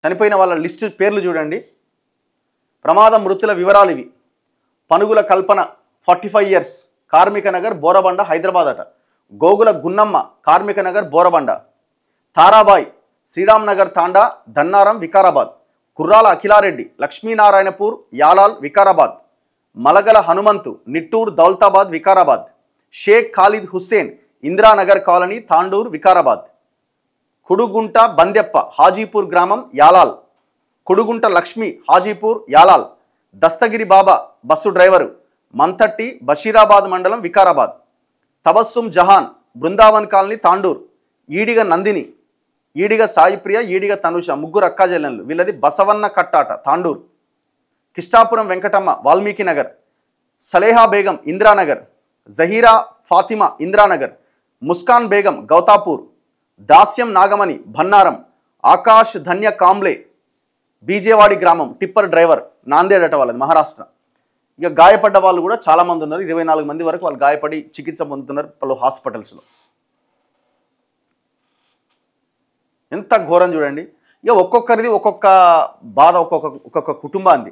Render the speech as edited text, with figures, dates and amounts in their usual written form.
చనిపోయిన వాళ్ళ లిస్టు పేర్లు చూడండి. ప్రమాద మృతుల వివరాలు ఇవి. పనుగుల కల్పన 45 years, కార్మిక నగర్ బోరబండ హైదరాబాద్ అట. గోగుల గున్నమ్మ కార్మిక నగర్ బోరబండ. తారాబాయ్ శ్రీరామ్ నగర్ తాండా ధన్నారం వికారాబాద్. కుర్రాల అఖిలారెడ్డి లక్ష్మీనారాయణపూర్ యాలాల్ వికారాబాద్. మలగల హనుమంతు నిట్టూర్ దౌలతాబాద్ వికారాబాద్. షేక్ ఖాలిద్ హుస్సేన్ ఇందిరానగర్ కాలనీ తాండూర్ వికారాబాద్. కుడుగుంట బందెప్ప హాజీపూర్ గ్రామం యాలాల్. కుడుగుంట లక్ష్మి హాజీపూర్ యాలాల్. దస్తగిరి బాబా బస్సు డ్రైవరు మంతట్టి బషీరాబాద్ మండలం వికారాబాద్. తబస్సుం జహాన్ బృందావన్ కాలనీ తాండూర్. ఈడిగ నందిని, ఈడిగ సాయిప్రియ, ఈడిగ తనుష ముగ్గురు అక్కాజెల్లెన్లు. వీళ్ళది బసవన్న కట్టాట తాండూర్. కిష్టాపురం వెంకటమ్మ వాల్మీకి నగర్. సలేహా బేగం ఇందిరానగర్. జహీరా ఫాతిమా ఇందిరానగర్. ముస్కాన్ బేగం గౌతాపూర్. దాస్యం నాగమణి భన్నారం. ఆకాష్ ధన్య కాంబ్లే బీజేవాడి గ్రామం టిప్పర్ డ్రైవర్ నాందేడ్ అట వాళ్ళది మహారాష్ట్ర. ఇక గాయపడ్డ వాళ్ళు కూడా చాలామంది ఉన్నారు. 24 మంది వరకు వాళ్ళు గాయపడి చికిత్స పొందుతున్నారు పలు హాస్పిటల్స్లో. ఎంత ఘోరం చూడండి. ఇక ఒక్కొక్కరిది ఒక్కొక్క బాధ, ఒక్కొక్క కుటుంబాన్ని.